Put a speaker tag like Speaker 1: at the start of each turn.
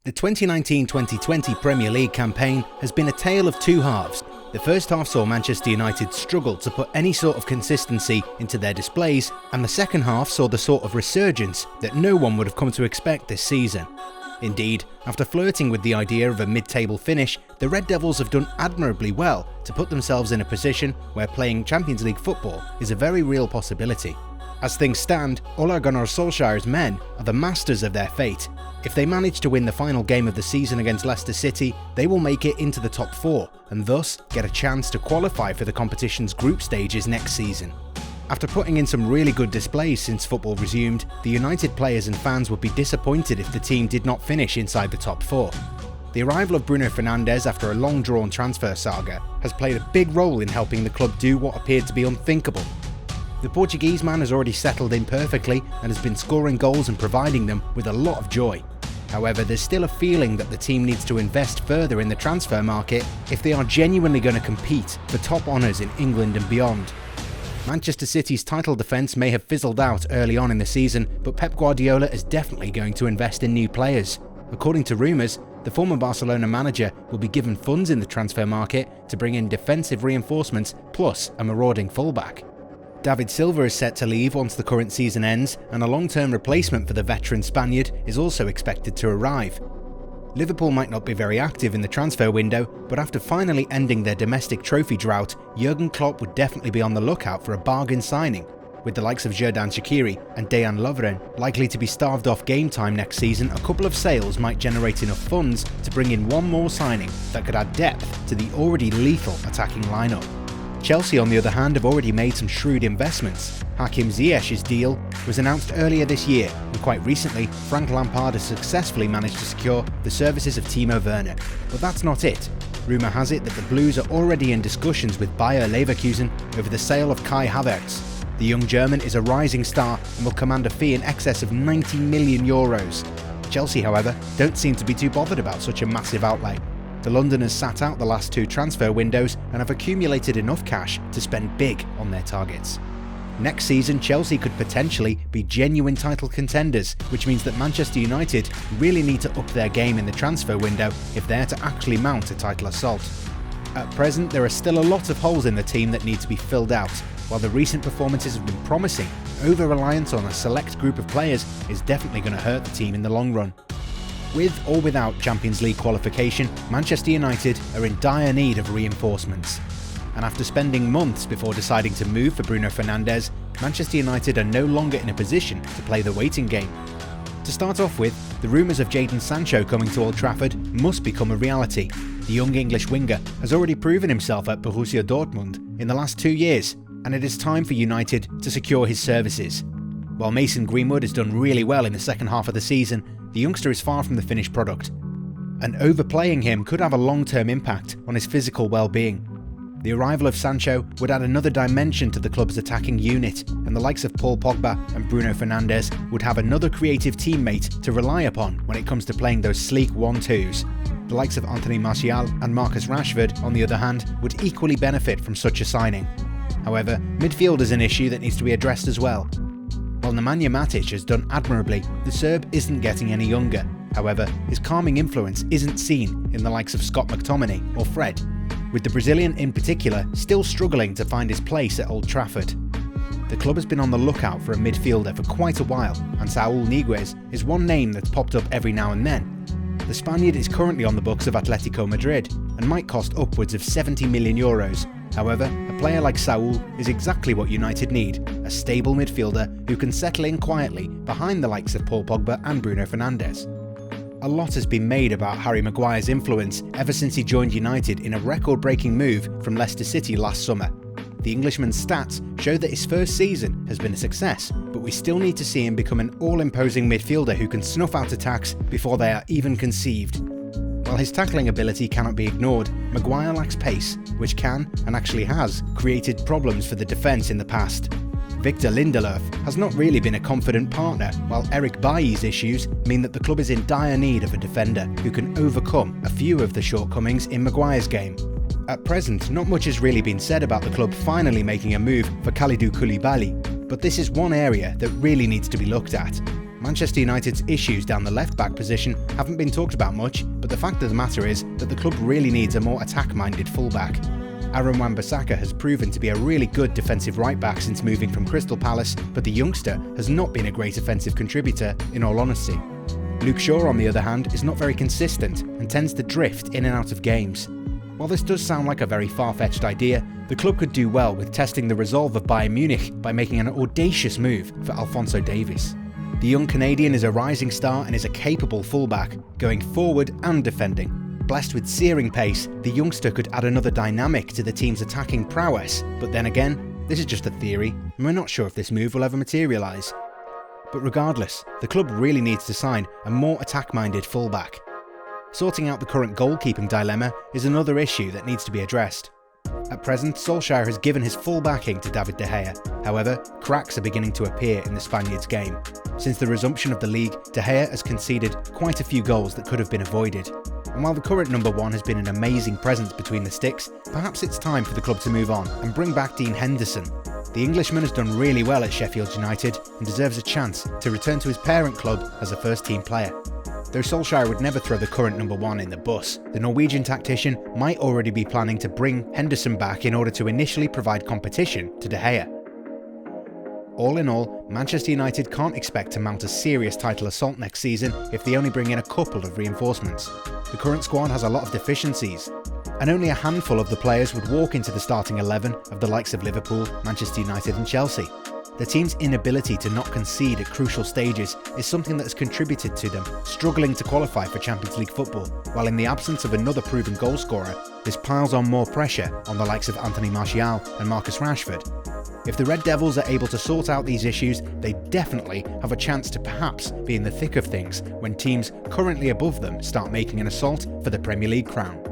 Speaker 1: The 2019-2020 Premier League campaign has been a tale of two halves. The first half saw Manchester United struggle to put any sort of consistency into their displays, and the second half saw the sort of resurgence that no one would have come to expect this season. Indeed, after flirting with the idea of a mid-table finish, the Red Devils have done admirably well to put themselves in a position where playing Champions League football is a very real possibility. As things stand, Ole Gunnar Solskjaer's men are the masters of their fate. If they manage to win the final game of the season against Leicester City, they will make it into the top four and thus get a chance to qualify for the competition's group stages next season. After putting in some really good displays since football resumed, the United players and fans would be disappointed if the team did not finish inside the top four. The arrival of Bruno Fernandes after a long-drawn transfer saga has played a big role in helping the club do what appeared to be unthinkable. The Portuguese man has already settled in perfectly and has been scoring goals and providing them with a lot of joy. However, there's still a feeling that the team needs to invest further in the transfer market if they are genuinely going to compete for top honours in England and beyond. Manchester City's title defence may have fizzled out early on in the season, but Pep Guardiola is definitely going to invest in new players. According to rumours, the former Barcelona manager will be given funds in the transfer market to bring in defensive reinforcements plus a marauding fullback. David Silva is set to leave once the current season ends, and a long-term replacement for the veteran Spaniard is also expected to arrive. Liverpool might not be very active in the transfer window, but after finally ending their domestic trophy drought, Jurgen Klopp would definitely be on the lookout for a bargain signing. With the likes of Xherdan Shaqiri and Dejan Lovren likely to be starved off game time next season, a couple of sales might generate enough funds to bring in one more signing that could add depth to the already lethal attacking lineup. Chelsea, on the other hand, have already made some shrewd investments. Hakim Ziyech's deal was announced earlier this year, and quite recently, Frank Lampard has successfully managed to secure the services of Timo Werner. But that's not it. Rumour has it that the Blues are already in discussions with Bayer Leverkusen over the sale of Kai Havertz. The young German is a rising star and will command a fee in excess of €90 million. Chelsea, however, don't seem to be too bothered about such a massive outlay. The Londoners sat out the last two transfer windows and have accumulated enough cash to spend big on their targets. Next season, Chelsea could potentially be genuine title contenders, which means that Manchester United really need to up their game in the transfer window if they're to actually mount a title assault. At present, there are still a lot of holes in the team that need to be filled out. While the recent performances have been promising, over-reliance on a select group of players is definitely going to hurt the team in the long run. With or without Champions League qualification, Manchester United are in dire need of reinforcements. And after spending months before deciding to move for Bruno Fernandes, Manchester United are no longer in a position to play the waiting game. To start off with, the rumours of Jadon Sancho coming to Old Trafford must become a reality. The young English winger has already proven himself at Borussia Dortmund in the last 2 years, and it is time for United to secure his services. While Mason Greenwood has done really well in the second half of the season, the youngster is far from the finished product, and overplaying him could have a long-term impact on his physical well-being. The arrival of Sancho would add another dimension to the club's attacking unit, and the likes of Paul Pogba and Bruno Fernandes would have another creative teammate to rely upon when it comes to playing those sleek 1-2s. The likes of Anthony Martial and Marcus Rashford, on the other hand, would equally benefit from such a signing. However, midfield is an issue that needs to be addressed as well. While Nemanja Matic has done admirably, the Serb isn't getting any younger. However, his calming influence isn't seen in the likes of Scott McTominay or Fred, with the Brazilian in particular still struggling to find his place at Old Trafford. The club has been on the lookout for a midfielder for quite a while, and Saul Niguez is one name that's popped up every now and then. The Spaniard is currently on the books of Atletico Madrid and might cost upwards of €70 million. However, a player like Saul is exactly what United need, a stable midfielder who can settle in quietly behind the likes of Paul Pogba and Bruno Fernandes. A lot has been made about Harry Mcguire's influence ever since he joined United in a record-breaking move from Leicester City last summer. The Englishman's stats show that his first season has been a success, but we still need to see him become an all-imposing midfielder who can snuff out attacks before they are even conceived. While his tackling ability cannot be ignored, Mcguire lacks pace, which can, and actually has, created problems for the defence in the past. Victor Lindelof has not really been a confident partner, while Eric Bailly's issues mean that the club is in dire need of a defender who can overcome a few of the shortcomings in Mcguire's game. At present, not much has really been said about the club finally making a move for Kalidou Koulibaly, but this is one area that really needs to be looked at. Manchester United's issues down the left-back position haven't been talked about much, but the fact of the matter is that the club really needs a more attack-minded fullback. Mambosaka has proven to be a really good defensive right-back since moving from Crystal Palace, but the youngster has not been a great offensive contributor, in all honesty. Luke Shaw, on the other hand, is not very consistent and tends to drift in and out of games. While this does sound like a very far-fetched idea, the club could do well with testing the resolve of Bayern Munich by making an audacious move for Alfonso Davies. The young Canadian is a rising star and is a capable fullback, going forward and defending. Blessed with searing pace, the youngster could add another dynamic to the team's attacking prowess, but then again, this is just a theory, and we're not sure if this move will ever materialise. But regardless, the club really needs to sign a more attack-minded fullback. Sorting out the current goalkeeping dilemma is another issue that needs to be addressed. At present, Solskjaer has given his full backing to David De Gea. However, cracks are beginning to appear in the Spaniard's game. Since the resumption of the league, De Gea has conceded quite a few goals that could have been avoided. And while the current number one has been an amazing presence between the sticks, perhaps it's time for the club to move on and bring back Dean Henderson. The Englishman has done really well at Sheffield United and deserves a chance to return to his parent club as a first-team player. Though Solskjaer would never throw the current number one in the bus, the Norwegian tactician might already be planning to bring Henderson back in order to initially provide competition to De Gea. All in all, Manchester United can't expect to mount a serious title assault next season if they only bring in a couple of reinforcements. The current squad has a lot of deficiencies, and only a handful of the players would walk into the starting 11 of the likes of Liverpool, Manchester United and Chelsea. The team's inability to not concede at crucial stages is something that has contributed to them struggling to qualify for Champions League football, while in the absence of another proven goalscorer, this piles on more pressure on the likes of Anthony Martial and Marcus Rashford. If the Red Devils are able to sort out these issues, they definitely have a chance to perhaps be in the thick of things when teams currently above them start making an assault for the Premier League crown.